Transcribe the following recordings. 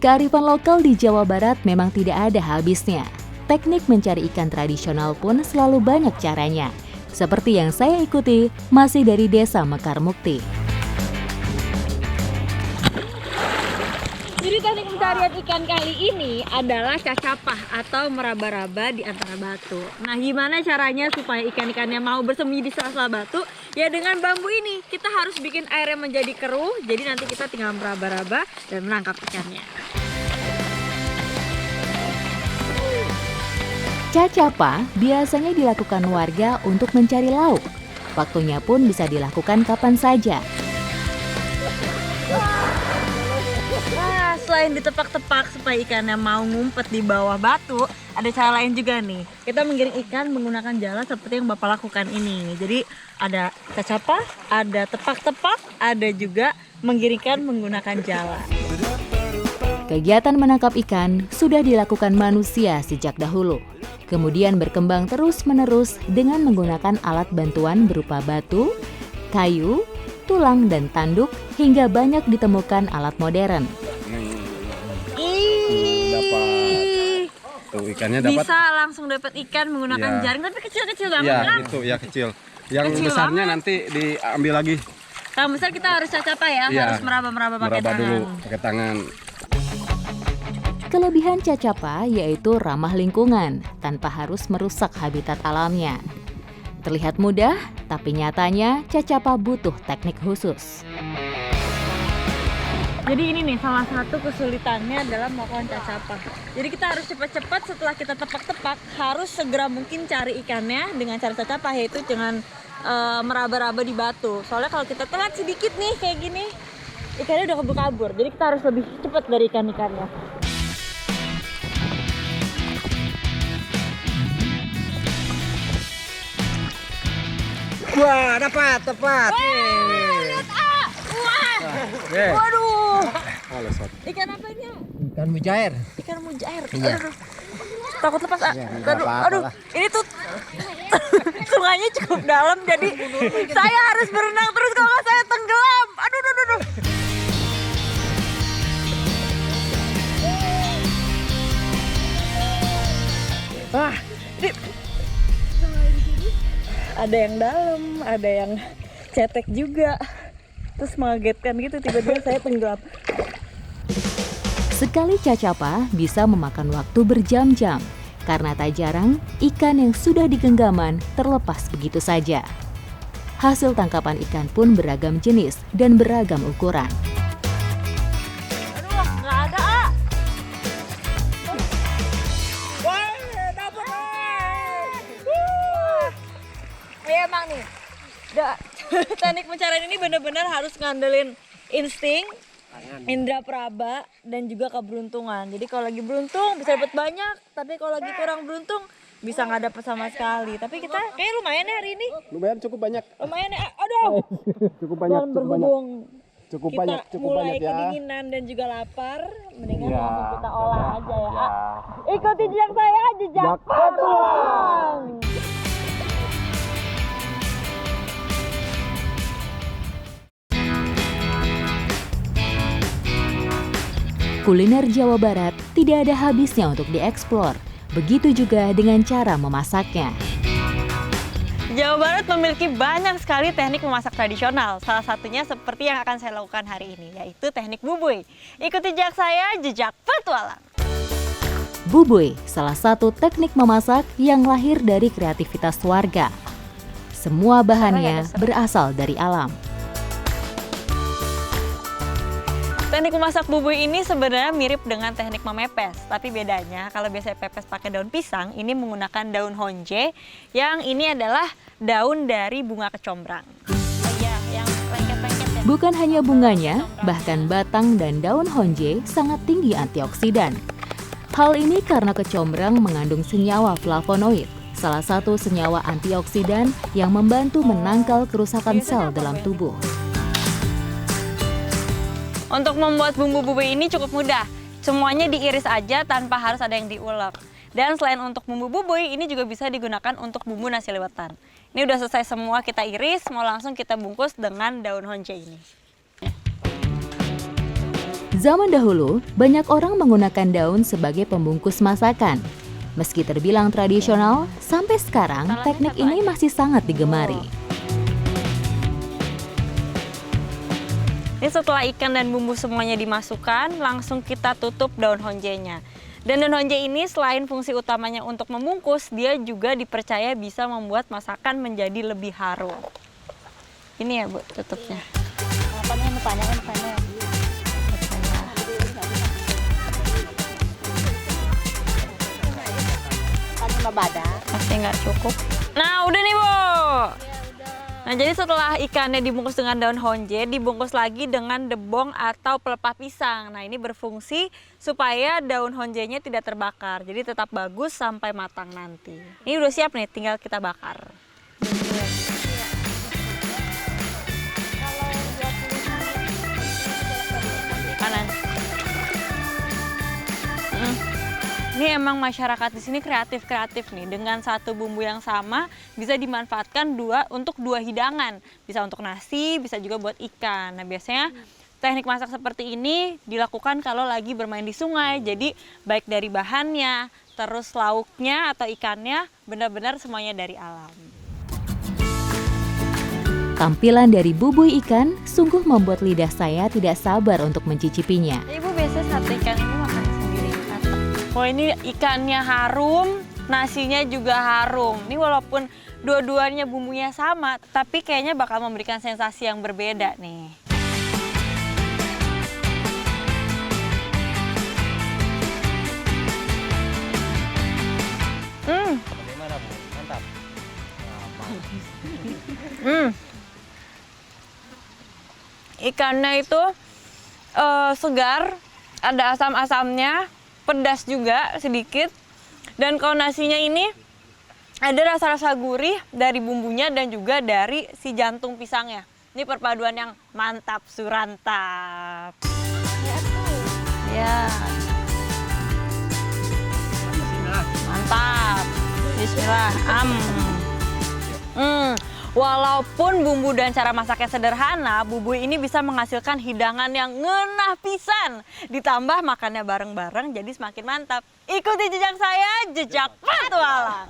Kearifan lokal di Jawa Barat memang tidak ada habisnya. Teknik mencari ikan tradisional pun selalu banyak caranya. Seperti yang saya ikuti, masih dari Desa Mekar Mukti. Jadi teknik pencarian ikan kali ini adalah cacapah atau meraba-raba di antara batu. Nah, gimana caranya supaya ikan-ikannya mau bersembunyi di sela-sela batu? Ya dengan bambu ini. Kita harus bikin airnya menjadi keruh, jadi nanti kita tinggal meraba-raba dan menangkap ikannya. Cacapah biasanya dilakukan warga untuk mencari lauk. Waktunya pun bisa dilakukan kapan saja. Nah, selain ditepak-tepak supaya ikannya mau ngumpet di bawah batu, ada cara lain juga nih. Kita menggiring ikan menggunakan jala seperti yang Bapak lakukan ini. Jadi ada cacapah, ada tepak-tepak, ada juga menggiringkan menggunakan jala. Kegiatan menangkap ikan sudah dilakukan manusia sejak dahulu. Kemudian berkembang terus-menerus dengan menggunakan alat bantuan berupa batu, kayu, tulang, dan tanduk hingga banyak ditemukan alat modern. Tuh, ikannya dapat. Bisa langsung dapat ikan menggunakan jaring, tapi kecil-kecil banget Ya, kan? itu ya kecil. Yang Kecil besarnya banget. nanti diambil lagi. Yang besar kita harus cacapah ya, Iya, harus meraba-meraba pakai meraba tangan. dulu pakai tangan. Kelebihan cacapah yaitu ramah lingkungan tanpa harus merusak habitat alamnya. Terlihat mudah, tapi nyatanya cacapah butuh teknik khusus. Jadi ini nih salah satu kesulitannya dalam melakukan cacapah. Jadi kita harus cepat-cepat setelah kita tepak-tepak harus segera mungkin cari ikannya dengan cara cacapah, yaitu dengan meraba-raba di batu. Soalnya kalau kita telat sedikit nih kayak gini, ikannya udah kabur-kabur. Jadi kita harus lebih cepat dari ikan-ikannya. Wah, dapat, tepat. Lihat ah, wah, waduh, ikan apa ini? Ikan mujair. Ikan mujair. Iya. Aduh. Takut lepas ah. Iya, nggak Aduh, apa-apa aduh. lah. Ini tuh sungainya cukup dalam, jadi saya harus berenang terus kalau nggak saya tenggelam. Aduh, aduh, aduh, aduh. Wah, ini ada yang dalam, ada yang cetek juga. Terus mengagetkan gitu, tiba-tiba saya tenggelam. Sekali cacapah bisa memakan waktu berjam-jam, karena tak jarang ikan yang sudah digenggaman terlepas begitu saja. Hasil tangkapan ikan pun beragam jenis dan beragam ukuran. Aduh, nggak ada ah. Ya emang nih, teknik pencarian ini benar-benar harus ngandelin insting, indra peraba, dan juga keberuntungan. Jadi kalau lagi beruntung bisa dapat banyak, tapi kalau lagi kurang beruntung bisa nggak dapat sama sekali. Tapi kita kayak lumayan ya hari ini. Lumayan cukup banyak. Lumayan ya, aduh. Cukup banyak, Dan cukup banyak. berhubung Cukup kita banyak, cukup mulai banyak ya. kedinginan dan juga lapar, mendingan Iya, langsung kita olah aja ya. ya. Ikuti jejak saya, jejak petualang. Kuliner Jawa Barat tidak ada habisnya untuk dieksplor. Begitu juga dengan cara memasaknya. Jawa Barat memiliki banyak sekali teknik memasak tradisional. Salah satunya seperti yang akan saya lakukan hari ini, yaitu teknik bubuy. Ikuti jejak saya, jejak petualang. Bubuy, salah satu teknik memasak yang lahir dari kreativitas warga. Semua bahannya berasal dari alam. Teknik memasak bubuy ini sebenarnya mirip dengan teknik memepes, tapi bedanya kalau biasanya pepes pakai daun pisang, ini menggunakan daun honje, yang ini adalah daun dari bunga kecombrang. Iya, yang lengket-lengket ya. Bukan hanya bunganya, bahkan batang dan daun honje sangat tinggi antioksidan. Hal ini karena kecombrang mengandung senyawa flavonoid, salah satu senyawa antioksidan yang membantu menangkal kerusakan sel dalam tubuh. Untuk membuat bumbu bubuy ini cukup mudah. Semuanya diiris aja tanpa harus ada yang diulek. Dan selain untuk bumbu bubuy, ini juga bisa digunakan untuk bumbu nasi liwetan. Ini udah selesai semua kita iris, mau langsung kita bungkus dengan daun honje ini. Zaman dahulu, banyak orang menggunakan daun sebagai pembungkus masakan. Meski terbilang tradisional, sampai sekarang teknik ini masih sangat digemari. Ini setelah ikan dan bumbu semuanya dimasukkan, langsung kita tutup daun honjenya. Dan daun honje ini selain fungsi utamanya untuk membungkus, dia juga dipercaya bisa membuat masakan menjadi lebih harum. Ini ya Bu, tutupnya. Masih nggak cukup. Nah, udah nih, Bu. Nah, jadi setelah ikannya dibungkus dengan daun honje, dibungkus lagi dengan debong atau pelepah pisang. Nah, ini berfungsi supaya daun honjenya tidak terbakar. Jadi tetap bagus sampai matang nanti. Ini udah siap nih, tinggal kita bakar. Kanan. Ini emang masyarakat di sini kreatif nih, dengan satu bumbu yang sama bisa dimanfaatkan untuk dua hidangan, bisa untuk nasi, bisa juga buat ikan. Nah, biasanya teknik masak seperti ini dilakukan kalau lagi bermain di sungai. Jadi baik dari bahannya, terus lauknya atau ikannya benar-benar semuanya dari alam. Tampilan dari bubui ikan sungguh membuat lidah saya tidak sabar untuk mencicipinya. Ibu biasa sate ikan ini makan sendiri. Oh, ini ikannya harum, nasinya juga harum. Ini walaupun dua-duanya bumbunya sama, tapi kayaknya bakal memberikan sensasi yang berbeda nih. Bagaimana Bu? Mantap. Ikannya itu segar, ada asam-asamnya, pedas juga sedikit. Dan kalau nasinya ini ada rasa-rasa gurih dari bumbunya dan juga dari si jantung pisangnya. Ini perpaduan yang mantap surantap. Ya. Mantap. Bismillah. Walaupun bumbu dan cara masaknya sederhana, bubui ini bisa menghasilkan hidangan yang ngenah pisan. Ditambah makannya bareng-bareng jadi semakin mantap. Ikuti jejak saya, jejak petualang.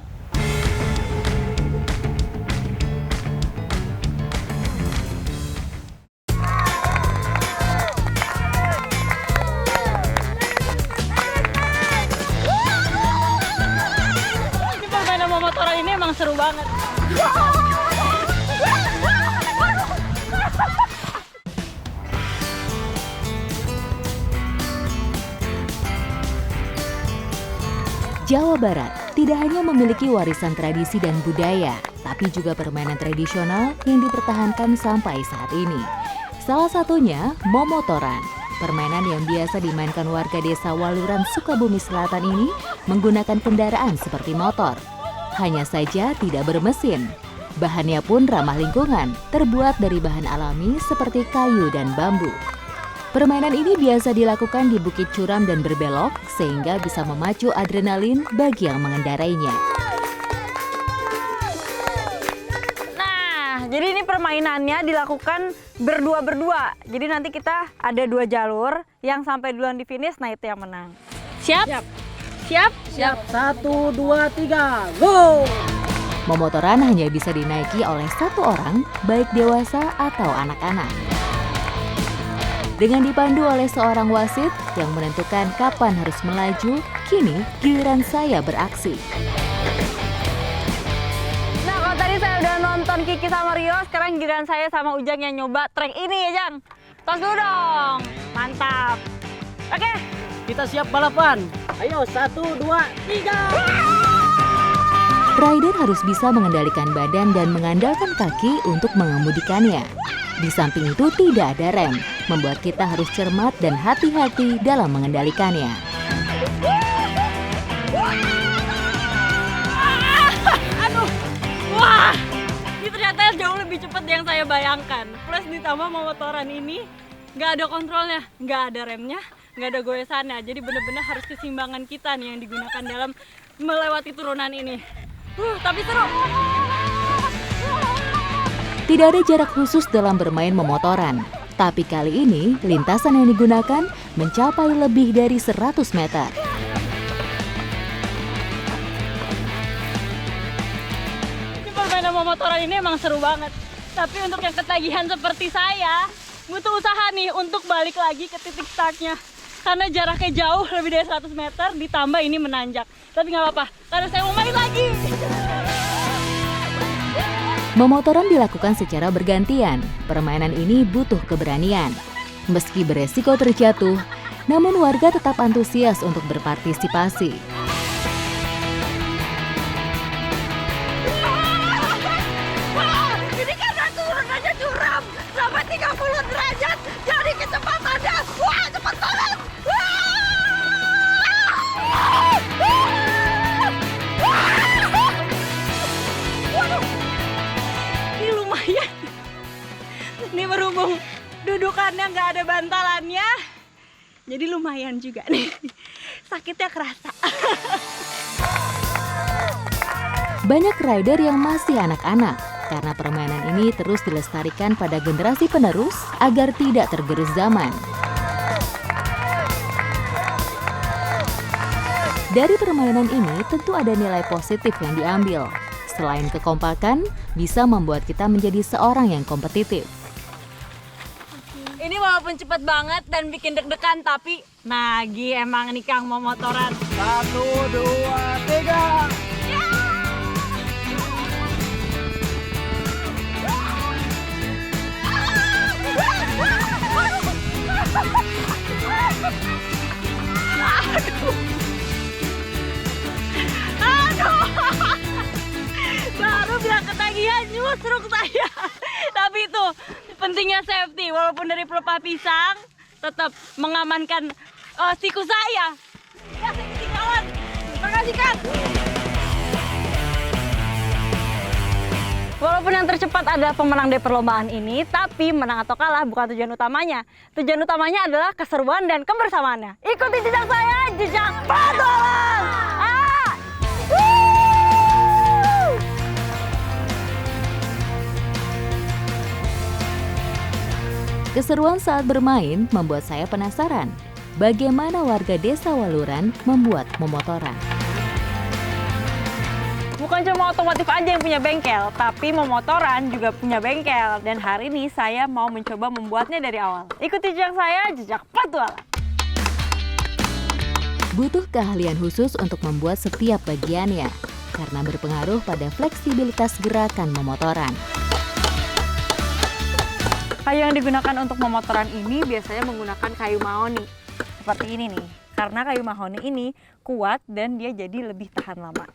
Ini permainan motoran ini emang seru banget. Jawa Barat tidak hanya memiliki warisan tradisi dan budaya, tapi juga permainan tradisional yang dipertahankan sampai saat ini. Salah satunya momotoran. Permainan yang biasa dimainkan warga desa Waluran, Sukabumi Selatan ini menggunakan kendaraan seperti motor. Hanya saja tidak bermesin. Bahannya pun ramah lingkungan, terbuat dari bahan alami seperti kayu dan bambu. Permainan ini biasa dilakukan di bukit curam dan berbelok sehingga bisa memacu adrenalin bagi yang mengendarainya. Nah, jadi ini permainannya dilakukan berdua-berdua. Jadi nanti kita ada 2 jalur, yang sampai duluan di finish, nah itu yang menang. Siap? Siap? Siap. 1, 2, 3, go! Momotoran hanya bisa dinaiki oleh 1 orang, baik dewasa atau anak-anak. Dengan dipandu oleh seorang wasit yang menentukan kapan harus melaju, kini giliran saya beraksi. Nah, kalau tadi saya udah nonton Kiki sama Rio, sekarang giliran saya sama Ujang yang nyoba trek ini ya, Jang. Tos dulu dong. Mantap. Oke. Kita siap balapan. Ayo, 1, 2, 3. Rider harus bisa mengendalikan badan dan mengandalkan kaki untuk mengemudikannya. Di samping itu tidak ada rem, membuat kita harus cermat dan hati-hati dalam mengendalikannya. Aduh, wah, ini ternyata jauh lebih cepat yang saya bayangkan. Plus ditambah motoran ini nggak ada kontrolnya, nggak ada remnya, nggak ada goesannya. Jadi benar-benar harus keseimbangan kita nih yang digunakan dalam melewati turunan ini. Tapi seru. Tidak ada jarak khusus dalam bermain memotoran. Tapi kali ini, lintasan yang digunakan mencapai lebih dari 100 meter. Permainan memotoran ini emang seru banget. Tapi untuk yang ketagihan seperti saya, butuh usaha nih untuk balik lagi ke titik startnya. Karena jaraknya jauh lebih dari 100 meter, ditambah ini menanjak. Tapi nggak apa-apa, karena saya mau main lagi. Memotoran dilakukan secara bergantian. Permainan ini butuh keberanian. Meski beresiko terjatuh, namun warga tetap antusias untuk berpartisipasi. Wah, ini karena turun aja curam sampai 30 derajat. Jadi kecepatannya, wah cepat banget. Ini lumayan. Ini berhubung dudukannya nggak ada bantalannya, jadi lumayan juga nih. Sakitnya kerasa. Banyak rider yang masih anak-anak karena permainan ini terus dilestarikan pada generasi penerus agar tidak tergerus zaman. Dari permainan ini tentu ada nilai positif yang diambil. Selain kekompakan, bisa membuat kita menjadi seorang yang kompetitif. Ini walaupun cepat banget dan bikin deg-degan, tapi nagih emang nih Kang memotoran. 1, 2, 3. Aduh, baru bilang ketagihan nyusruk saya. Tapi itu pentingnya safety, walaupun dari pelepah pisang tetap mengamankan siku saya. Ya, safety kawan. Terima kasih Kang. Walaupun yang tercepat adalah pemenang dari perlombaan ini, tapi menang atau kalah bukan tujuan utamanya. Tujuan utamanya adalah keseruan dan kebersamaannya. Ikuti jejak saya, jejak petualang! Keseruan saat bermain membuat saya penasaran bagaimana warga desa Waluran membuat memotoran. Bukan cuma otomotif aja yang punya bengkel, tapi memotoran juga punya bengkel. Dan hari ini saya mau mencoba membuatnya dari awal. Ikuti jejak saya, jejak petualang. Butuh keahlian khusus untuk membuat setiap bagiannya, karena berpengaruh pada fleksibilitas gerakan memotoran. Kayu yang digunakan untuk memotoran ini biasanya menggunakan kayu mahoni. Seperti ini nih, karena kayu mahoni ini kuat dan dia jadi lebih tahan lama.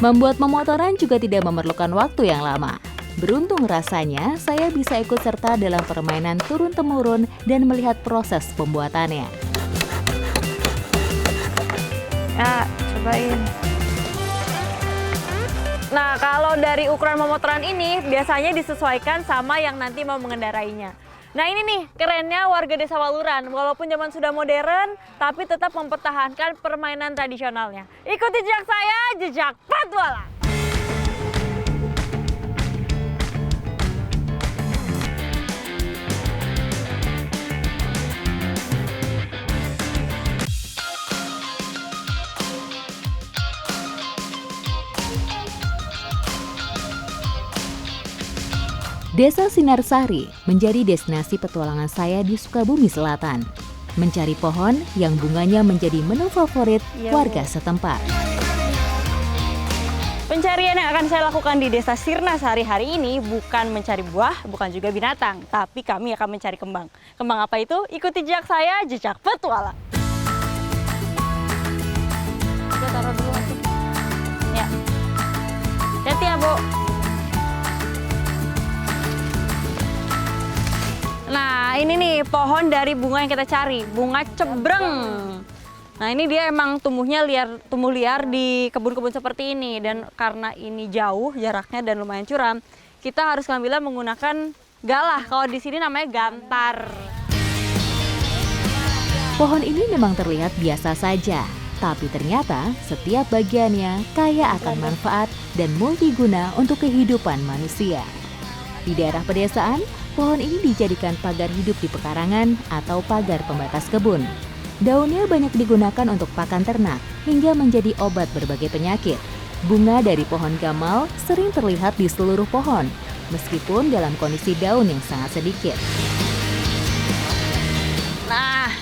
Membuat memotoran juga tidak memerlukan waktu yang lama. Beruntung rasanya saya bisa ikut serta dalam permainan turun-temurun dan melihat proses pembuatannya. Ya, cobain. Nah, kalau dari ukuran memotoran ini biasanya disesuaikan sama yang nanti mau mengendarainya. Nah, ini nih kerennya warga desa Waluran. Walaupun zaman sudah modern, tapi tetap mempertahankan permainan tradisionalnya. Ikuti jejak saya, jejak petualang. Desa Sinarsari menjadi destinasi petualangan saya di Sukabumi Selatan. Mencari pohon yang bunganya menjadi menu favorit warga setempat. Pencarian yang akan saya lakukan di Desa Sirnasari hari ini bukan mencari buah, bukan juga binatang, tapi kami akan mencari kembang. Kembang apa itu? Ikuti jejak saya, jejak petualang. Kita taruh dulu masih. Ya. Hati ya, Bu. Nah, ini nih pohon dari bunga yang kita cari, bunga cebreng. Nah, ini dia emang tumbuh liar di kebun-kebun seperti ini, dan karena ini jauh jaraknya dan lumayan curam, kita harus ngambilnya menggunakan galah. Kalau di sini namanya gantar. Pohon ini memang terlihat biasa saja, tapi ternyata setiap bagiannya kaya akan manfaat dan multiguna untuk kehidupan manusia. Di daerah pedesaan, pohon ini dijadikan pagar hidup di pekarangan atau pagar pembatas kebun. Daunnya banyak digunakan untuk pakan ternak hingga menjadi obat berbagai penyakit. Bunga dari pohon gamal sering terlihat di seluruh pohon, meskipun dalam kondisi daun yang sangat sedikit. Nah,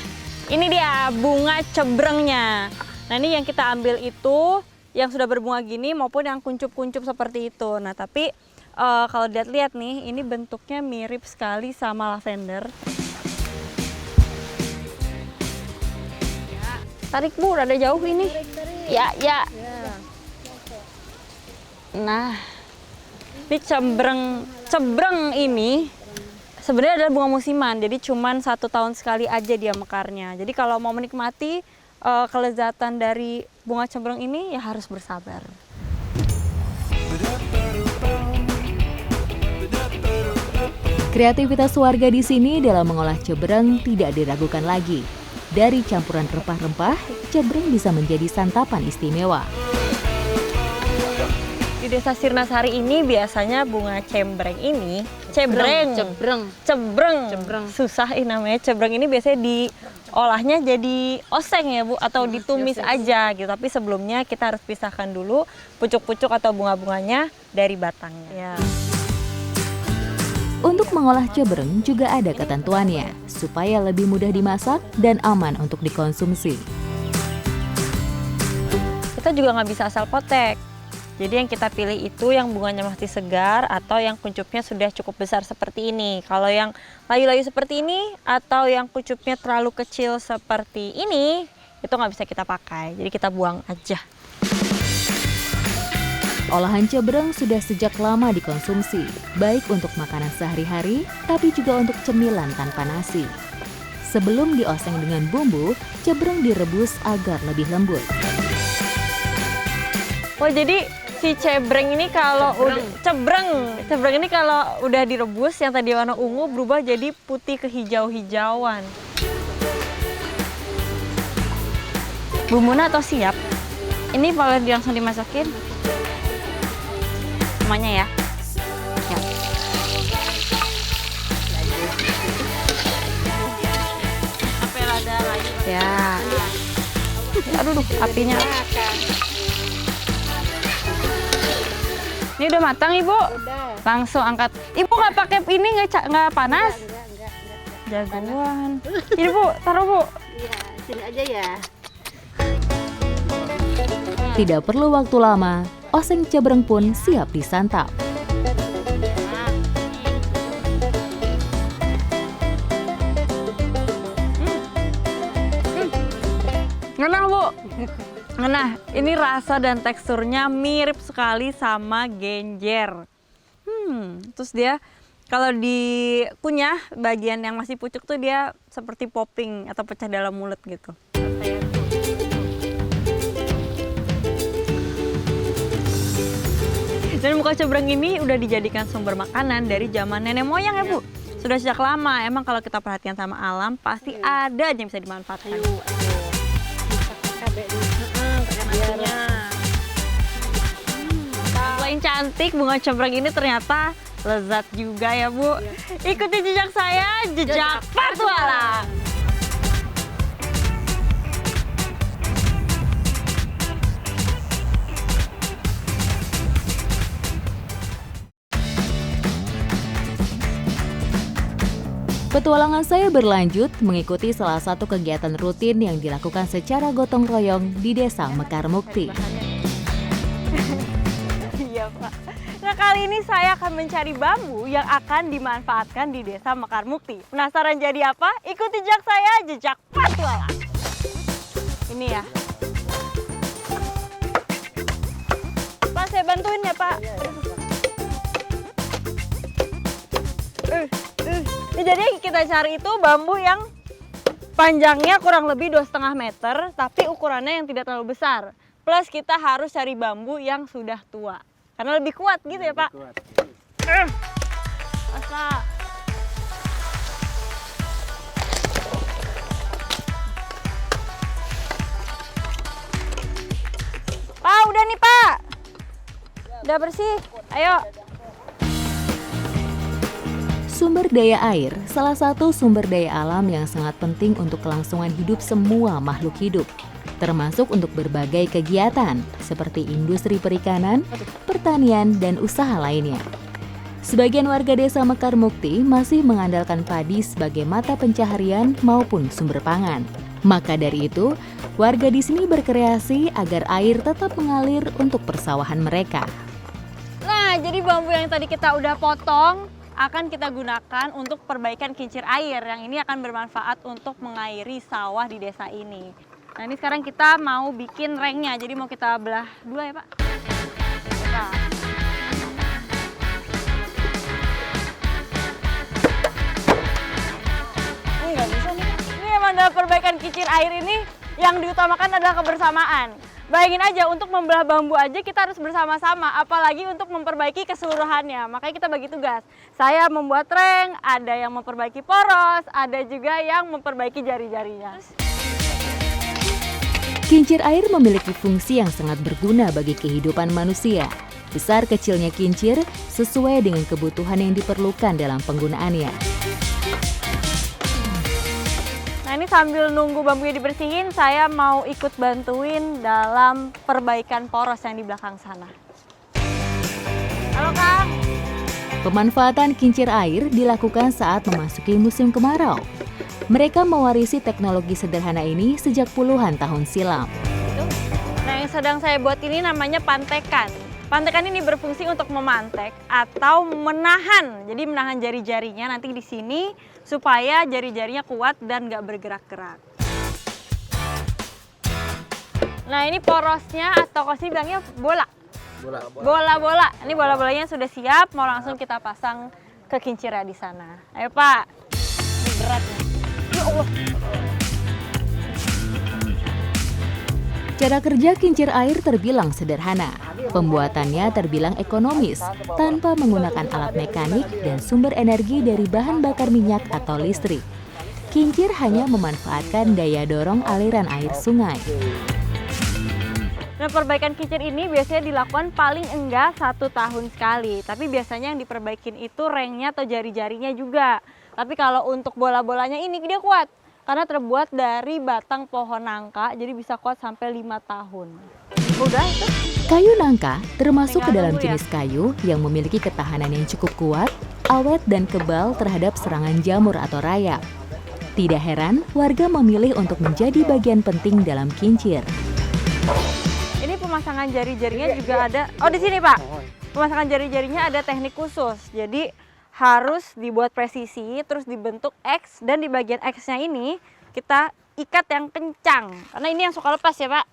ini dia bunga cebrengnya. Nah, ini yang kita ambil itu yang sudah berbunga gini maupun yang kuncup-kuncup seperti itu. Nah, tapi kalau lihat nih, ini bentuknya mirip sekali sama lavender. Tarik Bu, rada jauh ini. Ya. Nah, ini cebreng ini sebenarnya adalah bunga musiman. Jadi cuman 1 tahun sekali aja dia mekarnya. Jadi kalau mau menikmati kelezatan dari bunga cebreng ini ya harus bersabar. Kreativitas warga di sini dalam mengolah cebreng tidak diragukan lagi. Dari campuran rempah-rempah, cebreng bisa menjadi santapan istimewa. Di Desa Sirnasari ini biasanya bunga cebreng ini, cebreng. Susah ini namanya. Cebreng ini biasanya diolahnya jadi oseng ya Bu, atau ditumis aja gitu. Tapi sebelumnya kita harus pisahkan dulu pucuk-pucuk atau bunga-bunganya dari batangnya. Ya. Untuk mengolah cebreng juga ada ketentuannya, supaya lebih mudah dimasak dan aman untuk dikonsumsi. Kita juga nggak bisa asal potek. Jadi yang kita pilih itu yang bunganya masih segar atau yang kuncupnya sudah cukup besar seperti ini. Kalau yang layu-layu seperti ini atau yang kuncupnya terlalu kecil seperti ini, itu nggak bisa kita pakai. Jadi kita buang aja. Olahan cebreng sudah sejak lama dikonsumsi, baik untuk makanan sehari-hari, tapi juga untuk cemilan tanpa nasi. Sebelum dioseng dengan bumbu, cebreng direbus agar lebih lembut. Oh, jadi si cebreng ini kalau udah cebreng ini kalau udah direbus yang tadi warna ungu berubah jadi putih kehijau-hijauan. Bumbunya atau siap? Ini boleh langsung dimasakin? Semuanya ya. Ya. Aduh, apinya. Ini udah matang Ibu? Udah. Langsung angkat. Ibu nggak pakai ini nggak panas? Enggak. Jagoan. Ini Bu, taruh Bu. Iya, sini aja ya. Tidak perlu waktu lama, oseng cebreng pun siap disantap. Ngenah Bu. Ngenah, ini rasa dan teksturnya mirip sekali sama genjer. Terus dia kalau dikunyah bagian yang masih pucuk tuh dia seperti popping atau pecah dalam mulut gitu. Dan muka cebreng ini udah dijadikan sumber makanan dari zaman nenek moyang ya Bu. Sudah sejak lama. Emang kalau kita perhatian sama alam pasti ada aja yang bisa dimanfaatkan. Selain cantik, bunga cebreng ini ternyata lezat juga ya Bu. Ikuti jejak saya, jejak petualang. Petualangan saya berlanjut mengikuti salah satu kegiatan rutin yang dilakukan secara gotong royong di Desa Mekar Mukti. Iya Pak. Nah kali ini saya akan mencari bambu yang akan dimanfaatkan di Desa Mekar Mukti. Penasaran jadi apa? Ikuti jejak saya, jejak petualang. Ini ya. Pak, saya bantuin ya Pak. Jadi yang kita cari itu bambu yang panjangnya kurang lebih 2,5 meter, tapi ukurannya yang tidak terlalu besar. Plus kita harus cari bambu yang sudah tua, karena lebih kuat gitu ya Pak. Masa. Pak, udah nih Pak. Udah bersih, ayo. Sumber daya air, salah satu sumber daya alam yang sangat penting untuk kelangsungan hidup semua makhluk hidup, termasuk untuk berbagai kegiatan seperti industri perikanan, pertanian, dan usaha lainnya. Sebagian warga desa Mekar Mukti masih mengandalkan padi sebagai mata pencaharian maupun sumber pangan. Maka dari itu, warga di sini berkreasi agar air tetap mengalir untuk persawahan mereka. Nah, jadi bambu yang tadi kita udah potong akan kita gunakan untuk perbaikan kincir air. Yang ini akan bermanfaat untuk mengairi sawah di desa ini. Nah, ini sekarang kita mau bikin rengnya. Jadi mau kita belah dua ya, Pak? Nah. Ini nggak bisa nih. Ini emang dalam perbaikan kincir air ini yang diutamakan adalah kebersamaan. Bayangin aja, untuk membelah bambu aja kita harus bersama-sama, apalagi untuk memperbaiki keseluruhannya. Makanya kita bagi tugas. Saya membuat reng, ada yang memperbaiki poros, ada juga yang memperbaiki jari-jarinya. Kincir air memiliki fungsi yang sangat berguna bagi kehidupan manusia. Besar kecilnya kincir sesuai dengan kebutuhan yang diperlukan dalam penggunaannya. Nah, ini sambil nunggu bambunya dibersihin, saya mau ikut bantuin dalam perbaikan poros yang di belakang sana. Halo, Kang. Pemanfaatan kincir air dilakukan saat memasuki musim kemarau. Mereka mewarisi teknologi sederhana ini sejak puluhan tahun silam. Nah, yang sedang saya buat ini namanya pantekan. Pantekan ini berfungsi untuk memantek atau menahan. Jadi menahan jari-jarinya nanti di sini supaya jari-jarinya kuat dan nggak bergerak-gerak. Nah, ini porosnya atau kalau sih bilangnya bola. Bola-bola. Ini bola-bolanya sudah siap, mau langsung kita pasang ke kincirnya di sana. Ayo, Pak. Ini berat nih. Ya Allah. Cara kerja kincir air terbilang sederhana. Pembuatannya terbilang ekonomis, tanpa menggunakan alat mekanik dan sumber energi dari bahan bakar minyak atau listrik. Kincir hanya memanfaatkan daya dorong aliran air sungai. Nah, perbaikan kincir ini biasanya dilakukan paling enggak 1 tahun sekali. Tapi biasanya yang diperbaikin itu rengnya atau jari-jarinya juga. Tapi kalau untuk bola-bolanya ini dia kuat. Karena terbuat dari batang pohon nangka, jadi bisa kuat sampai 5 tahun. Udah itu. Kayu nangka termasuk ke Tinggal dalam tunggu ya. jenis kayu yang memiliki ketahanan yang cukup kuat, awet dan kebal terhadap serangan jamur atau rayap. Tidak heran warga memilih untuk menjadi bagian penting dalam kincir. Ini pemasangan jari-jarinya juga ada. Oh, di sini, Pak. Pemasangan jari-jarinya ada teknik khusus. Jadi harus dibuat presisi, terus dibentuk X, dan di bagian X-nya ini kita ikat yang kencang. Karena ini yang suka lepas ya, Pak.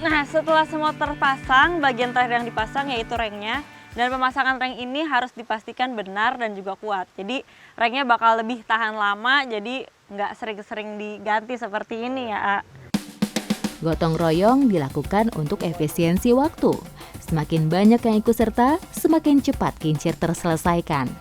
Nah, setelah semua terpasang, bagian terakhir yang dipasang yaitu rengnya. Dan pemasangan reng ini harus dipastikan benar dan juga kuat. Jadi rengnya bakal lebih tahan lama, jadi nggak sering-sering diganti seperti ini ya. Gotong royong dilakukan untuk efisiensi waktu. Semakin banyak yang ikut serta, semakin cepat kincir terselesaikan.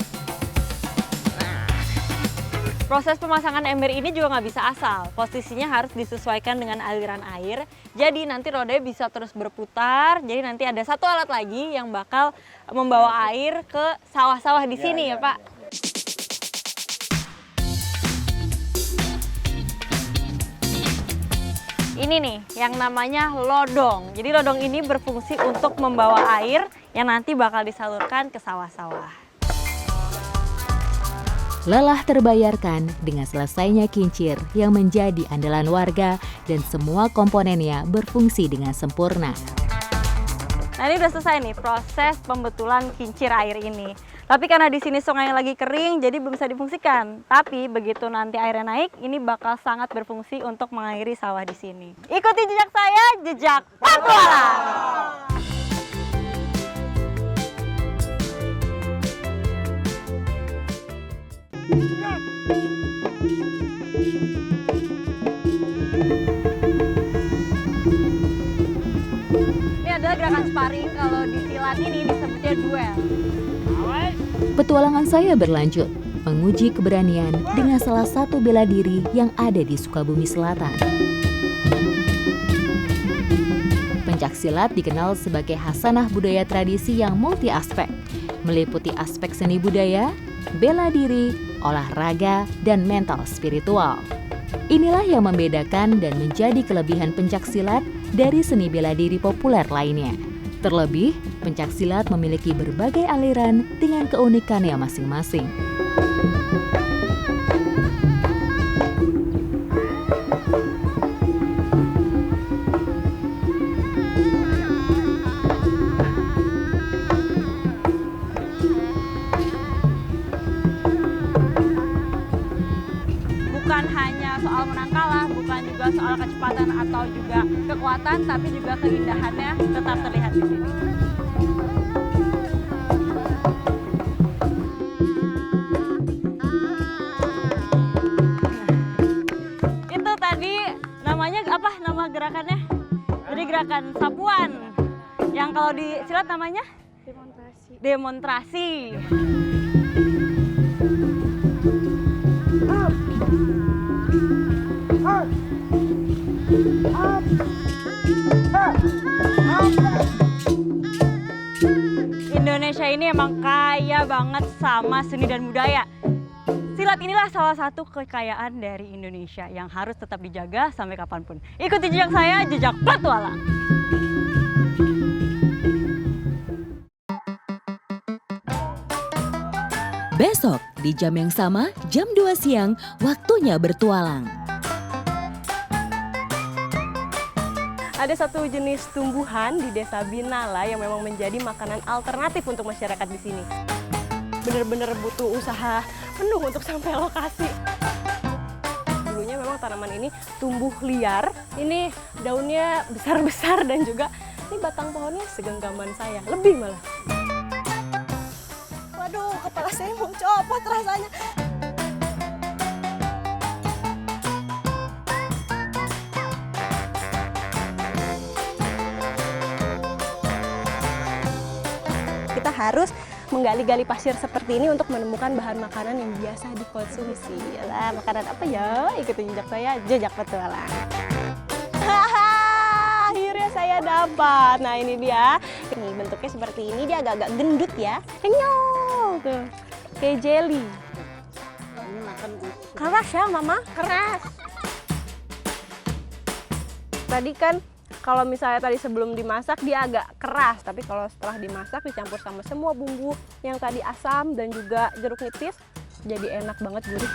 Proses pemasangan ember ini juga nggak bisa asal. Posisinya harus disesuaikan dengan aliran air. Jadi nanti rodanya bisa terus berputar. Jadi nanti ada satu alat lagi yang bakal membawa air ke sawah-sawah di sini ya, Pak. Ini nih yang namanya lodong. Jadi lodong ini berfungsi untuk membawa air yang nanti bakal disalurkan ke sawah-sawah. Lelah terbayarkan dengan selesainya kincir yang menjadi andalan warga dan semua komponennya berfungsi dengan sempurna. Nah, ini udah selesai nih proses pembetulan kincir air ini. Tapi karena di sini sungai lagi kering, jadi belum bisa difungsikan. Tapi begitu nanti airnya naik, ini bakal sangat berfungsi untuk mengairi sawah di sini. Ikuti jejak saya, jejak petualang. Ini adalah gerakan sparring, kalau di silat ini disebutnya duel. Petualangan saya berlanjut. menguji keberanian dengan salah satu bela diri yang ada di Sukabumi Selatan. Pencaksilat dikenal sebagai khasanah budaya tradisi yang multi aspek, meliputi aspek seni budaya, bela diri, olahraga, dan mental spiritual. Inilah yang membedakan dan menjadi kelebihan pencaksilat dari seni bela diri populer lainnya. Terlebih, pencaksilat memiliki berbagai aliran dengan keunikannya masing-masing. Bukan hanya soal menang kalah, bukan juga soal kecepatan atau juga kekuatan, tapi juga keindahannya tetap terlihat di sini. Itu tadi namanya apa nama gerakannya? Jadi gerakan sapuan. Yang kalau di silat namanya? Demonstrasi. Indonesia ini emang kaya banget sama seni dan budaya. Silat inilah salah satu kekayaan dari Indonesia yang harus tetap dijaga sampai kapanpun. Ikuti jejak saya, jejak petualang. Besok di jam yang sama, jam 2 siang, waktunya bertualang. Ada satu jenis tumbuhan di Desa Binala yang memang menjadi makanan alternatif untuk masyarakat di sini. Bener-bener butuh usaha penuh untuk sampai lokasi. Dulunya memang tanaman ini tumbuh liar. Ini daunnya besar-besar dan juga ini batang pohonnya segenggaman saya, lebih malah. Waduh, kepala saya mau copot rasanya. Kita harus menggali-gali pasir seperti ini untuk menemukan bahan makanan yang biasa dikonsumsi. Yalah, makanan apa ya? Ikuti jejak saya, jejak petualang. Akhirnya saya dapat. Nah, ini dia. Ini bentuknya seperti ini, dia agak-agak gendut ya. Kenyal tuh. Kayak jelly. Ini makan keras ya, Mama? Keras. Tadi kan kalau misalnya tadi sebelum dimasak dia agak keras, tapi kalau setelah dimasak dicampur sama semua bumbu yang tadi asam dan juga jeruk nipis, jadi enak banget, gurih.